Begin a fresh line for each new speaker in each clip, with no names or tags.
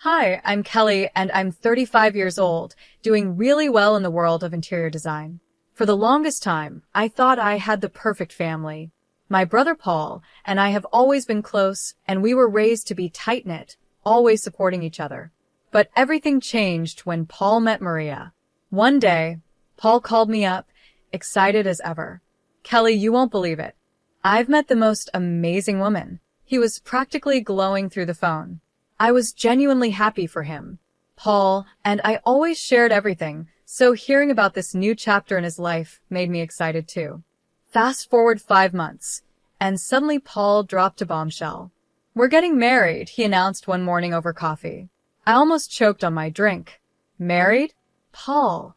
Hi, I'm Kelly, and I'm 35 years old, doing really well in the world of interior design. For the longest time, I thought I had the perfect family. My brother Paul and I have always been close, and we were raised to be tight-knit, always supporting each other. But everything changed when Paul met Maria. One day, Paul called me up, excited as ever. Kelly, you won't believe it. I've met the most amazing woman. He was practically glowing through the phone. I was genuinely happy for him. Paul and I always shared everything, so hearing about this new chapter in his life made me excited too. Fast forward 5 months, and suddenly Paul dropped a bombshell. We're getting married, he announced one morning over coffee. I almost choked on my drink. Married? Paul,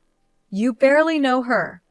you barely know her.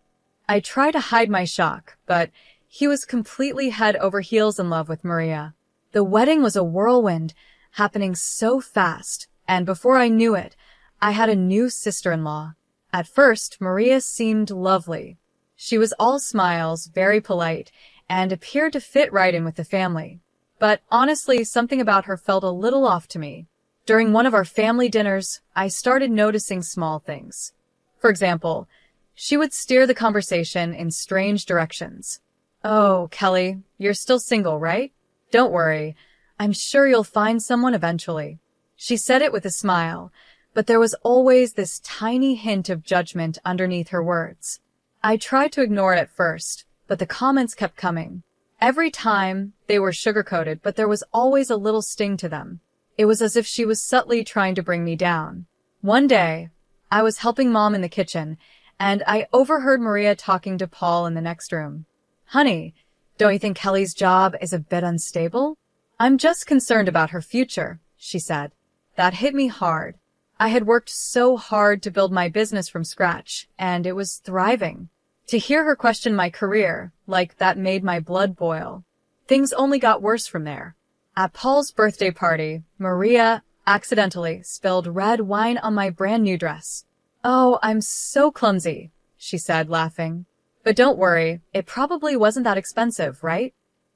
I tried to hide my shock, but he was completely head over heels in love with Maria. The wedding was a whirlwind, happening so fast, and before I knew it, I had a new sister-in-law. At first, Maria seemed lovely. She was all smiles, very polite, and appeared to fit right in with the family. But honestly, something about her felt a little off to me. During one of our family dinners, I started noticing small things. For example, she would steer the conversation in strange directions. "Oh, Kelly, you're still single, right? Don't worry. I'm sure you'll find someone eventually." She said it with a smile, but there was always this tiny hint of judgment underneath her words. I tried to ignore it at first, but the comments kept coming. Every time, they were sugar-coated, but there was always a little sting to them. It was as if she was subtly trying to bring me down. One day, I was helping Mom in the kitchen, and I overheard Maria talking to Paul in the next room. "Honey, don't you think Kelly's job is a bit unstable?" "I'm just concerned about her future," she said. That hit me hard. I had worked so hard to build my business from scratch, and it was thriving. To hear her question my career, like that made my blood boil. Things only got worse from there. At Paul's birthday party, Maria accidentally spilled red wine on my brand new dress. "Oh, I'm so clumsy," she said, laughing. "But don't worry, it probably wasn't that expensive, right?"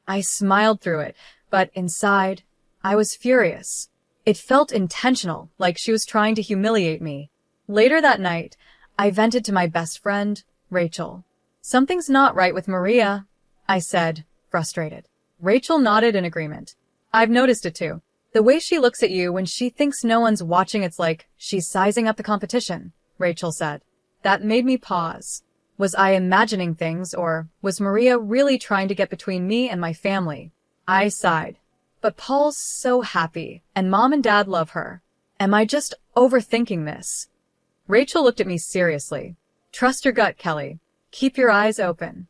I smiled through it, but inside, I was furious. It felt intentional, like she was trying to humiliate me. Later that night, I vented to my best friend, Rachel. "Something's not right with Maria," I said, frustrated. Rachel nodded in agreement. "I've noticed it too. The way she looks at you when she thinks no one's watching, it's like she's sizing up the competition," Rachel said. That made me pause. Was I imagining things, or was Maria really trying to get between me and my family? I sighed. But Paul's so happy, and Mom and Dad love her. Am I just overthinking this? Rachel looked at me seriously. "Trust your gut, Kelly. Keep your eyes open."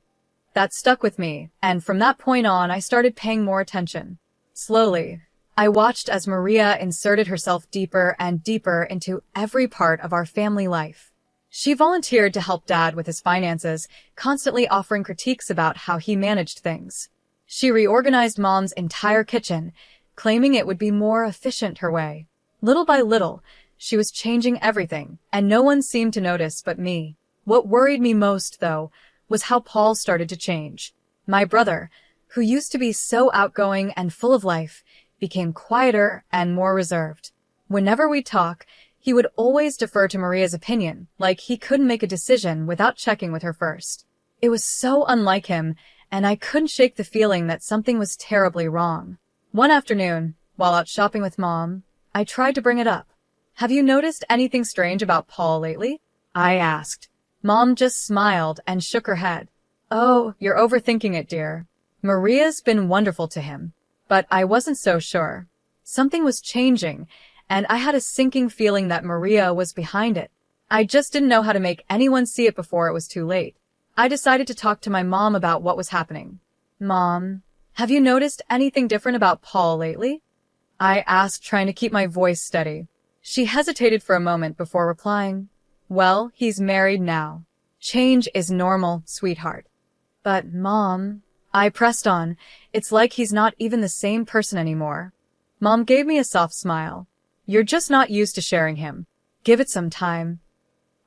That stuck with me, and from that point on, I started paying more attention. Slowly, I watched as Maria inserted herself deeper and deeper into every part of our family life. She volunteered to help Dad with his finances, constantly offering critiques about how he managed things. She reorganized Mom's entire kitchen, claiming it would be more efficient her way. Little by little, she was changing everything, and no one seemed to notice but me. What worried me most, though, was how Paul started to change. My brother, who used to be so outgoing and full of life, became quieter and more reserved. Whenever we'd talk, he would always defer to Maria's opinion, like he couldn't make a decision without checking with her first. It was so unlike him, and I couldn't shake the feeling that something was terribly wrong. One afternoon, while out shopping with Mom, I tried to bring it up. "Have you noticed anything strange about Paul lately?" I asked. Mom just smiled and shook her head. "Oh, you're overthinking it, dear. Maria's been wonderful to him." But I wasn't so sure. Something was changing, and I had a sinking feeling that Maria was behind it. I just didn't know how to make anyone see it before it was too late. I decided to talk to my mom about what was happening. "Mom, have you noticed anything different about Paul lately?" I asked, trying to keep my voice steady. She hesitated for a moment before replying, "Well, he's married now. Change is normal, sweetheart." "But, Mom," I pressed on, "it's like he's not even the same person anymore." Mom gave me a soft smile. "You're just not used to sharing him. Give it some time."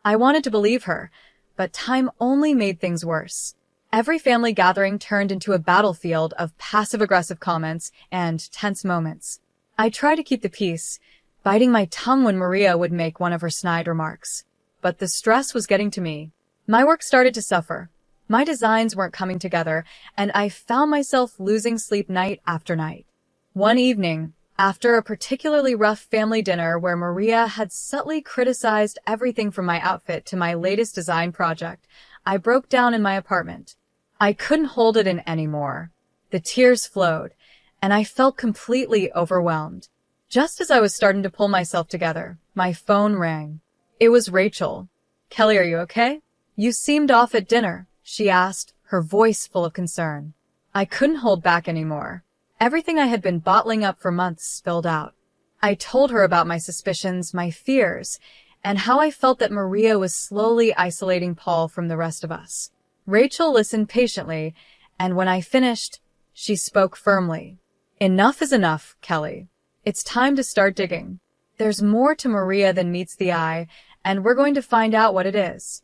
I wanted to believe her, but time only made things worse. Every family gathering turned into a battlefield of passive-aggressive comments and tense moments. I tried to keep the peace, biting my tongue when Maria would make one of her snide remarks. But the stress was getting to me. My work started to suffer. My designs weren't coming together, and I found myself losing sleep night after night. One evening, after a particularly rough family dinner where Maria had subtly criticized everything from my outfit to my latest design project, I broke down in my apartment. I couldn't hold it in anymore. The tears flowed, and I felt completely overwhelmed. Just as I was starting to pull myself together, my phone rang. It was Rachel. "Kelly, are you okay? You seemed off at dinner," she asked, her voice full of concern. I couldn't hold back anymore. Everything I had been bottling up for months spilled out. I told her about my suspicions, my fears, and how I felt that Maria was slowly isolating Paul from the rest of us. Rachel listened patiently, and when I finished, she spoke firmly. "Enough is enough, Kelly. It's time to start digging. There's more to Maria than meets the eye, and we're going to find out what it is."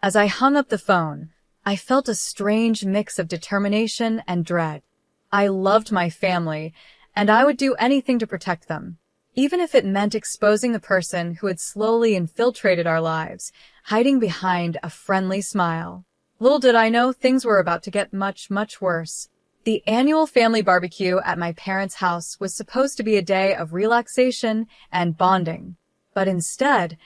As I hung up the phone, I felt a strange mix of determination and dread. I loved my family, and I would do anything to protect them, even if it meant exposing the person who had slowly infiltrated our lives, hiding behind a friendly smile. Little did I know things were about to get much, much worse. The annual family barbecue at my parents' house was supposed to be a day of relaxation and bonding, but instead,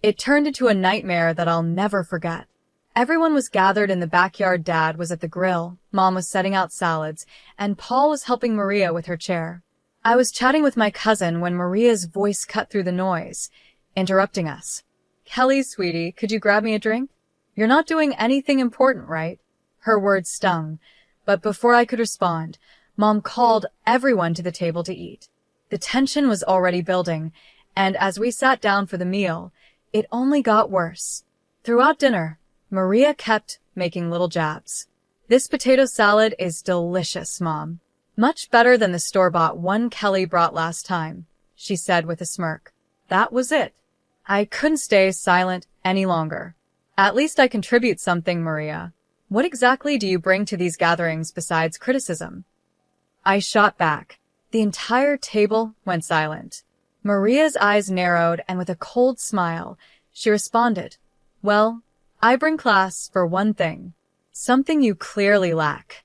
it turned into a nightmare that I'll never forget. Everyone was gathered in the backyard. Dad was at the grill, Mom was setting out salads, and Paul was helping Maria with her chair. I was chatting with my cousin when Maria's voice cut through the noise, interrupting us. "Kelly, sweetie, could you grab me a drink? You're not doing anything important, right?" Her words stung, but before I could respond, Mom called everyone to the table to eat. The tension was already building, and as we sat down for the meal, it only got worse. Throughout dinner, Maria kept making little jabs. "This potato salad is delicious, Mom. Much better than the store-bought one Kelly brought last time," she said with a smirk. That was it. I couldn't stay silent any longer. "At least I contribute something, Maria. What exactly do you bring to these gatherings besides criticism?" I shot back. The entire table went silent. Maria's eyes narrowed, and with a cold smile, she responded, "Well, I bring class for one thing. Something you clearly lack."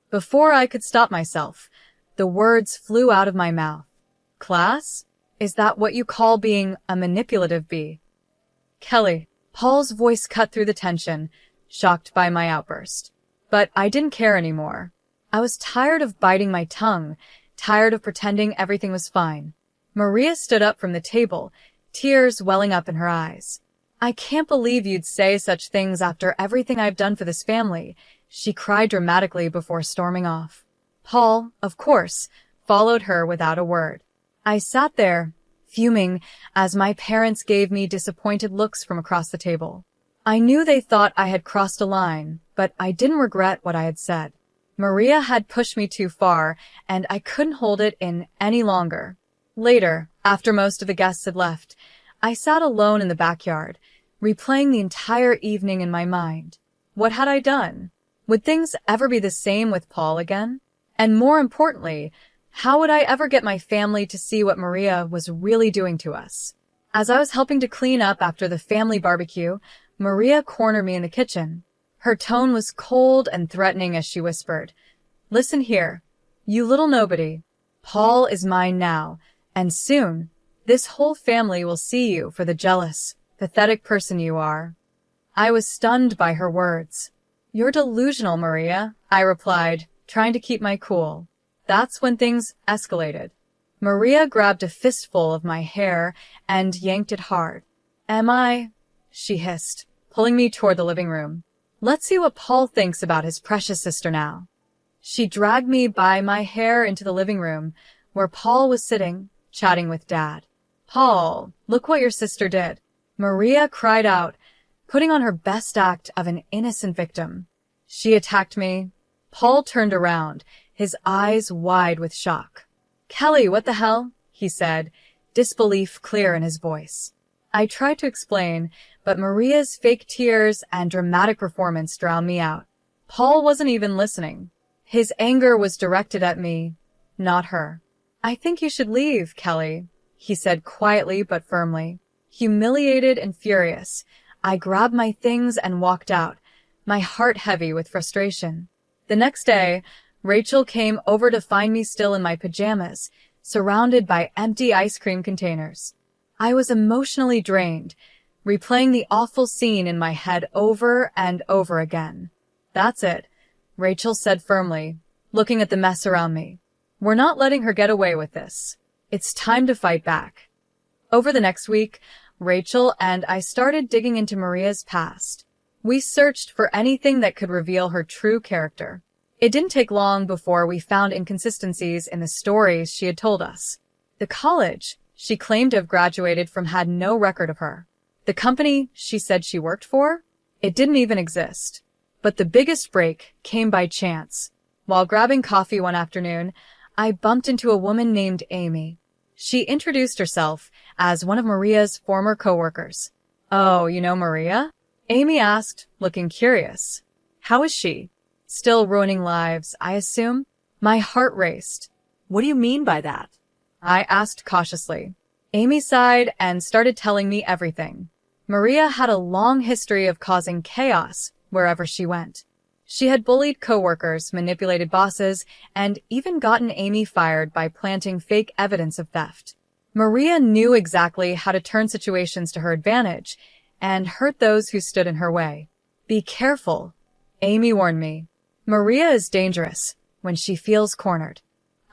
Before I could stop myself, the words flew out of my mouth. "Class? Is that what you call being a manipulative bee?" "Kelly," Paul's voice cut through the tension, shocked by my outburst. But I didn't care anymore. I was tired of biting my tongue, tired of pretending everything was fine. Maria stood up from the table, tears welling up in her eyes. "I can't believe you'd say such things after everything I've done for this family," she cried dramatically before storming off. Paul, of course, followed her without a word. I sat there, fuming, as my parents gave me disappointed looks from across the table. I knew they thought I had crossed a line, but I didn't regret what I had said. Maria had pushed me too far, and I couldn't hold it in any longer. Later, after most of the guests had left, I sat alone in the backyard, replaying the entire evening in my mind. What had I done? Would things ever be the same with Paul again? And more importantly, how would I ever get my family to see what Maria was really doing to us? As I was helping to clean up after the family barbecue, Maria cornered me in the kitchen. Her tone was cold and threatening as she whispered, "Listen here, you little nobody. Paul is mine now, and soon, this whole family will see you for the jealous, pathetic person you are." I was stunned by her words. "You're delusional, Maria," I replied, trying to keep my cool. That's when things escalated. Maria grabbed a fistful of my hair and yanked it hard. "Am I?" she hissed, pulling me toward the living room. "Let's see what Paul thinks about his precious sister now." She dragged me by my hair into the living room, where Paul was sitting, chatting with Dad. "Paul, look what your sister did," Maria cried out, putting on her best act of an innocent victim. "She attacked me." Paul turned around, his eyes wide with shock. "Kelly, what the hell?" he said, disbelief clear in his voice. I tried to explain, but Maria's fake tears and dramatic performance drowned me out. Paul wasn't even listening. His anger was directed at me, not her. "I think you should leave, Kelly," he said quietly but firmly. Humiliated and furious, I grabbed my things and walked out, my heart heavy with frustration. The next day, Rachel came over to find me still in my pajamas, surrounded by empty ice cream containers. I was emotionally drained, replaying the awful scene in my head over and over again. That's it, Rachel said firmly, looking at the mess around me. We're not letting her get away with this. It's time to fight back. Over the next week, Rachel and I started digging into Maria's past. We searched for anything that could reveal her true character. It didn't take long before we found inconsistencies in the stories she had told us. The college she claimed to have graduated from had no record of her. The company she said she worked for? It didn't even exist. But the biggest break came by chance. While grabbing coffee one afternoon, I bumped into a woman named Amy. She introduced herself as one of Maria's former coworkers. Oh, you know Maria? Amy asked, looking curious. How is she? Still ruining lives, I assume? My heart raced.
What do you mean by that?
I asked cautiously. Amy sighed and started telling me everything. Maria had a long history of causing chaos wherever she went. She had bullied coworkers, manipulated bosses, and even gotten Amy fired by planting fake evidence of theft. Maria knew exactly how to turn situations to her advantage and hurt those who stood in her way. Be careful, Amy warned me. Maria is dangerous when she feels cornered.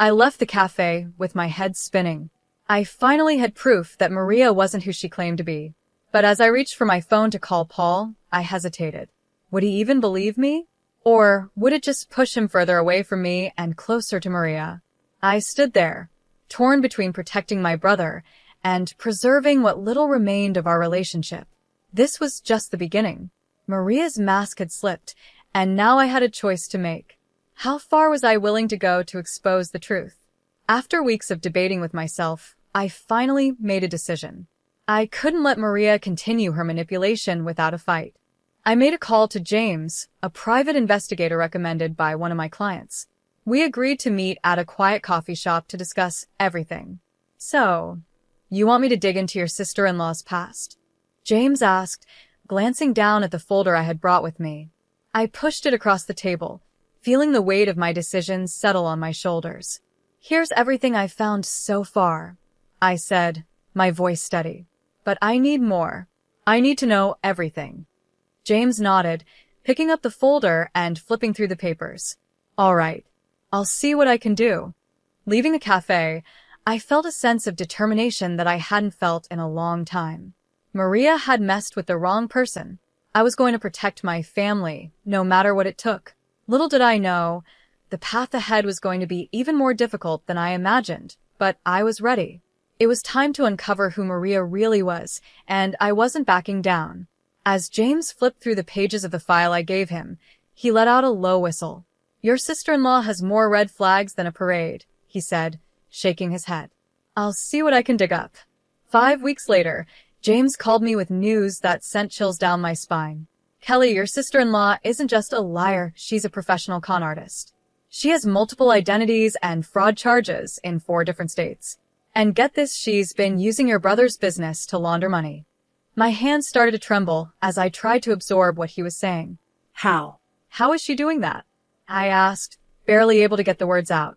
I left the cafe with my head spinning. I finally had proof that Maria wasn't who she claimed to be. But as I reached for my phone to call Paul, I hesitated. Would he even believe me? Or would it just push him further away from me and closer to Maria? I stood there, torn between protecting my brother and preserving what little remained of our relationship. This was just the beginning. Maria's mask had slipped, and now I had a choice to make. How far was I willing to go to expose the truth? After weeks of debating with myself, I finally made a decision. I couldn't let Maria continue her manipulation without a fight. I made a call to James, a private investigator recommended by one of my clients. We agreed to meet at a quiet coffee shop to discuss everything. So, you want me to dig into your sister-in-law's past? James asked, glancing down at the folder I had brought with me. I pushed it across the table, feeling the weight of my decisions settle on my shoulders. Here's everything I've found so far, I said, my voice steady. But I need more. I need to know everything. James nodded, picking up the folder and flipping through the papers. All right, I'll see what I can do. Leaving the cafe, I felt a sense of determination that I hadn't felt in a long time. Maria had messed with the wrong person. I was going to protect my family, no matter what it took. Little did I know, the path ahead was going to be even more difficult than I imagined, but I was ready. It was time to uncover who Maria really was, and I wasn't backing down. As James flipped through the pages of the file I gave him, he let out a low whistle. Your sister-in-law has more red flags than a parade, he said, shaking his head. I'll see what I can dig up. 5 weeks later, James called me with news that sent chills down my spine. Kelly, your sister-in-law isn't just a liar, she's a professional con artist. She has multiple identities and fraud charges in 4 different states. And get this, she's been using your brother's business to launder money. My hands started to tremble as I tried to absorb what he was saying.
How?
How is she doing that? I asked, barely able to get the words out.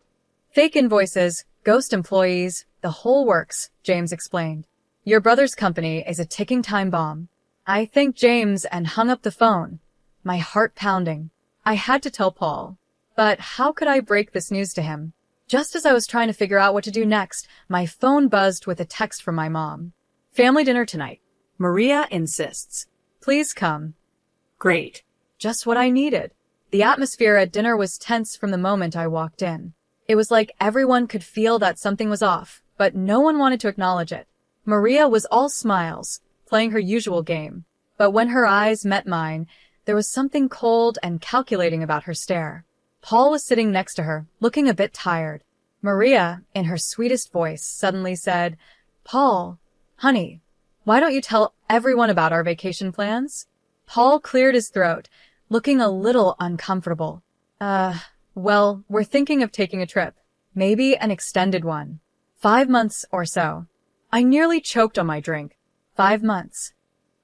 Fake invoices, ghost employees, the whole works, James explained. Your brother's company is a ticking time bomb. I thanked James and hung up the phone, my heart pounding. I had to tell Paul. But how could I break this news to him? Just as I was trying to figure out what to do next, my phone buzzed with a text from my mom. Family dinner tonight.
Maria insists.
Please come.
Great.
Just what I needed. The atmosphere at dinner was tense from the moment I walked in. It was like everyone could feel that something was off, but no one wanted to acknowledge it. Maria was all smiles, playing her usual game. But when her eyes met mine, there was something cold and calculating about her stare. Paul was sitting next to her, looking a bit tired. Maria, in her sweetest voice, suddenly said, Paul, honey, why don't you tell everyone about our vacation plans? Paul cleared his throat, looking a little uncomfortable. Well, we're thinking of taking a trip. Maybe an extended one. 5 months or so. I nearly choked on my drink. 5 months.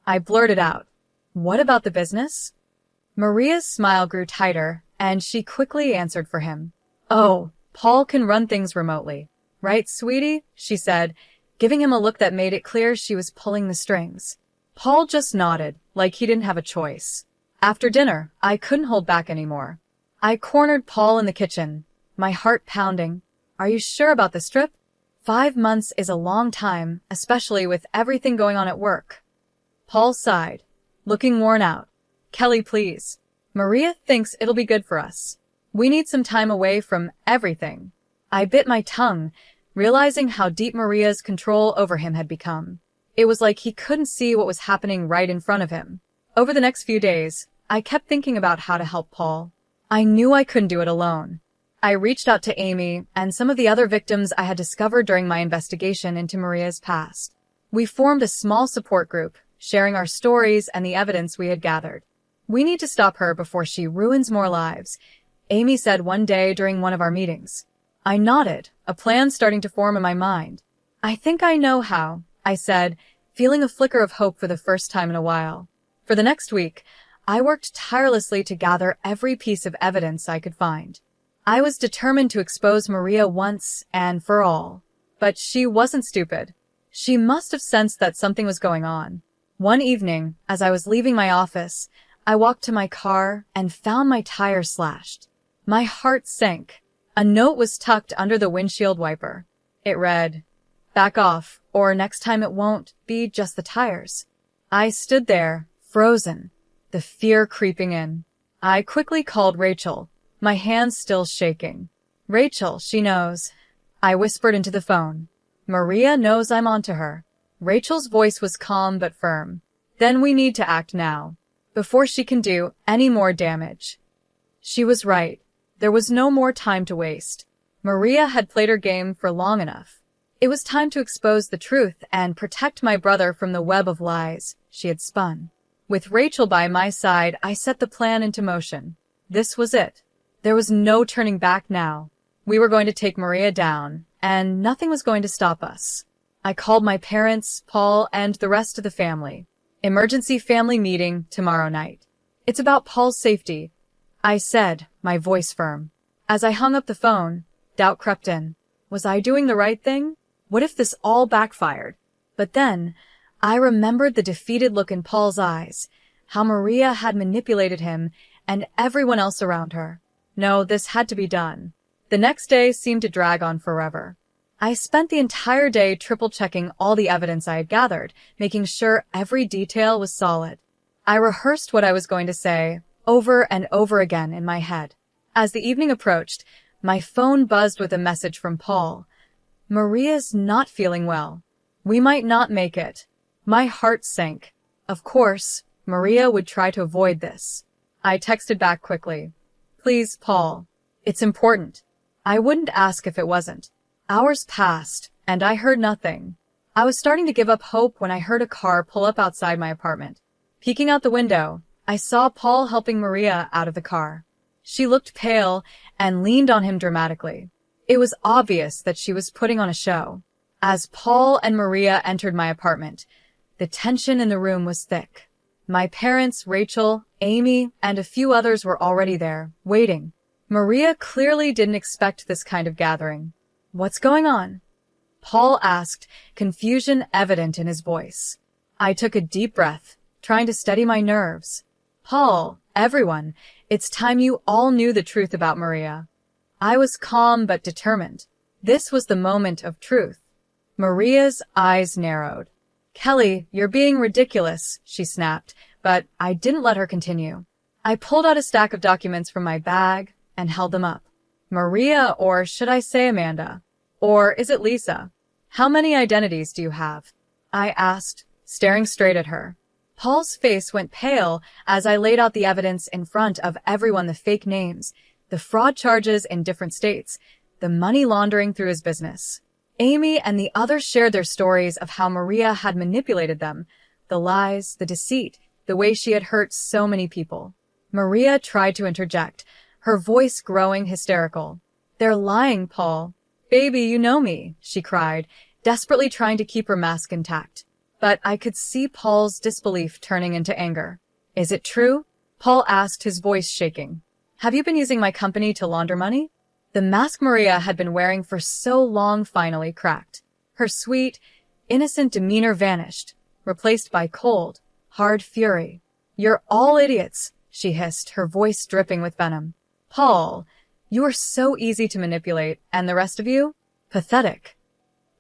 I blurted out. What about the business? Maria's smile grew tighter, and she quickly answered for him. Oh, Paul can run things remotely. Right, sweetie? She said, giving him a look that made it clear she was pulling the strings. Paul just nodded, like he didn't have a choice. After dinner, I couldn't hold back anymore. I cornered Paul in the kitchen, my heart pounding. Are you sure about this trip? 5 months is a long time, especially with everything going on at work. Paul sighed, looking worn out. Kelly, please. Maria thinks it'll be good for us. We need some time away from everything. I bit my tongue, realizing how deep Maria's control over him had become. It was like he couldn't see what was happening right in front of him. Over the next few days, I kept thinking about how to help Paul. I knew I couldn't do it alone. I reached out to Amy and some of the other victims I had discovered during my investigation into Maria's past. We formed a small support group, sharing our stories and the evidence we had gathered. We need to stop her before she ruins more lives, Amy said one day during one of our meetings. I nodded, a plan starting to form in my mind. I think I know how, I said, feeling a flicker of hope for the first time in a while. For the next week, I worked tirelessly to gather every piece of evidence I could find. I was determined to expose Maria once and for all. But she wasn't stupid. She must have sensed that something was going on. One evening, as I was leaving my office, I walked to my car and found my tire slashed. My heart sank. A note was tucked under the windshield wiper. It read, "Back off, or next time it won't be just the tires." I stood there, frozen, the fear creeping in. I quickly called Rachel, my hands still shaking. Rachel, she knows. I whispered into the phone. Maria knows I'm onto her. Rachel's voice was calm but firm. Then we need to act now, before she can do any more damage. She was right. There was no more time to waste. Maria had played her game for long enough. It was time to expose the truth and protect my brother from the web of lies she had spun. With Rachel by my side, I set the plan into motion. This was it. There was no turning back now. We were going to take Maria down, and nothing was going to stop us. I called my parents, Paul, and the rest of the family. Emergency family meeting tomorrow night. It's about Paul's safety, I said, my voice firm. As I hung up the phone, doubt crept in. Was I doing the right thing? What if this all backfired? But then, I remembered the defeated look in Paul's eyes, how Maria had manipulated him and everyone else around her. No, this had to be done. The next day seemed to drag on forever. I spent the entire day triple-checking all the evidence I had gathered, making sure every detail was solid. I rehearsed what I was going to say over and over again in my head. As the evening approached, my phone buzzed with a message from Paul. Maria's not feeling well. We might not make it. My heart sank. Of course, Maria would try to avoid this. I texted back quickly. Please, Paul. It's important. I wouldn't ask if it wasn't. Hours passed, and I heard nothing. I was starting to give up hope when I heard a car pull up outside my apartment. Peeking out the window, I saw Paul helping Maria out of the car. She looked pale and leaned on him dramatically. It was obvious that she was putting on a show. As Paul and Maria entered my apartment, the tension in the room was thick. My parents, Rachel, Amy, and a few others were already there, waiting. Maria clearly didn't expect this kind of gathering. What's going on? Paul asked, confusion evident in his voice. I took a deep breath, trying to steady my nerves. Paul, everyone, it's time you all knew the truth about Maria. I was calm but determined. This was the moment of truth. Maria's eyes narrowed. Kelly, you're being ridiculous, she snapped, but I didn't let her continue. I pulled out a stack of documents from my bag and held them up. Maria, or should I say Amanda? Or is it Lisa? How many identities do you have? I asked, staring straight at her. Paul's face went pale as I laid out the evidence in front of everyone, the fake names, the fraud charges in different states, the money laundering through his business. Amy and the others shared their stories of how Maria had manipulated them, the lies, the deceit, the way she had hurt so many people. Maria tried to interject, her voice growing hysterical. They're lying, Paul. Baby, you know me, she cried, desperately trying to keep her mask intact. But I could see Paul's disbelief turning into anger. Is it true? Paul asked, his voice shaking. Have you been using my company to launder money? The mask Maria had been wearing for so long finally cracked. Her sweet, innocent demeanor vanished, replaced by cold, hard fury. You're all idiots, she hissed, her voice dripping with venom. Paul, you are so easy to manipulate, and the rest of you? Pathetic.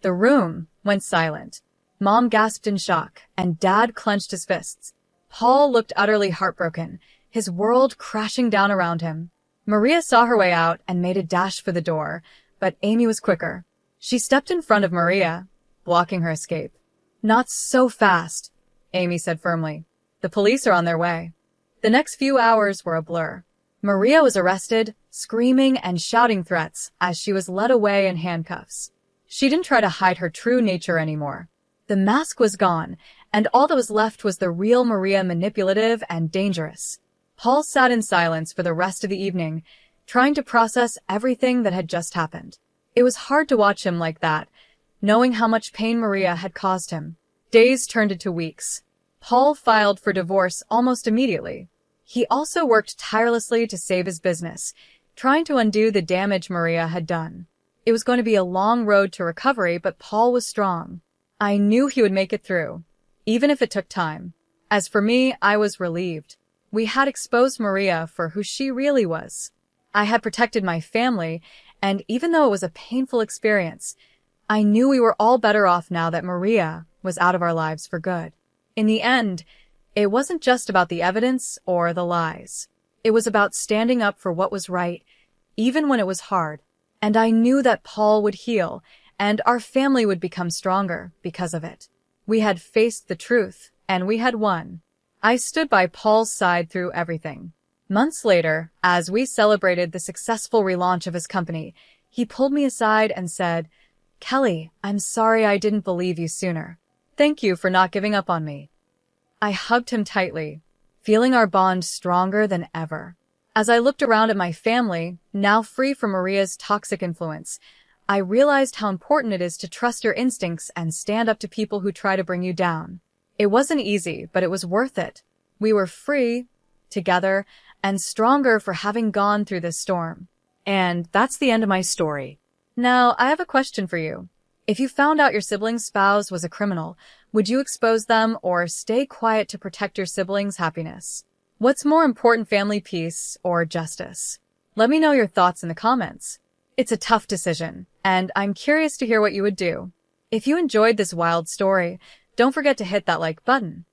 The room went silent. Mom gasped in shock, and Dad clenched his fists. Paul looked utterly heartbroken, his world crashing down around him. Maria saw her way out and made a dash for the door, but Amy was quicker. She stepped in front of Maria, blocking her escape. Not so fast, Amy said firmly. The police are on their way. The next few hours were a blur. Maria was arrested, screaming and shouting threats as she was led away in handcuffs. She didn't try to hide her true nature anymore. The mask was gone, and all that was left was the real Maria, manipulative and dangerous. Paul sat in silence for the rest of the evening, trying to process everything that had just happened. It was hard to watch him like that, knowing how much pain Maria had caused him. Days turned into weeks. Paul filed for divorce almost immediately. He also worked tirelessly to save his business, trying to undo the damage Maria had done. It was going to be a long road to recovery, but Paul was strong. I knew he would make it through, even if it took time. As for me, I was relieved. We had exposed Maria for who she really was. I had protected my family, and even though it was a painful experience, I knew we were all better off now that Maria was out of our lives for good. In the end, it wasn't just about the evidence or the lies. It was about standing up for what was right, even when it was hard. And I knew that Paul would heal, and our family would become stronger because of it. We had faced the truth, and we had won. I stood by Paul's side through everything. Months later, as we celebrated the successful relaunch of his company, he pulled me aside and said, "Kelly, I'm sorry I didn't believe you sooner. Thank you for not giving up on me." I hugged him tightly, feeling our bond stronger than ever. As I looked around at my family, now free from Maria's toxic influence, I realized how important it is to trust your instincts and stand up to people who try to bring you down. It wasn't easy, but it was worth it. We were free, together, and stronger for having gone through this storm.
And that's the end of my story.
Now, I have a question for you. If you found out your sibling's spouse was a criminal, would you expose them or stay quiet to protect your sibling's happiness? What's more important, family peace or justice? Let me know your thoughts in the comments. It's a tough decision, and I'm curious to hear what you would do. If you enjoyed this wild story, don't forget to hit that like button.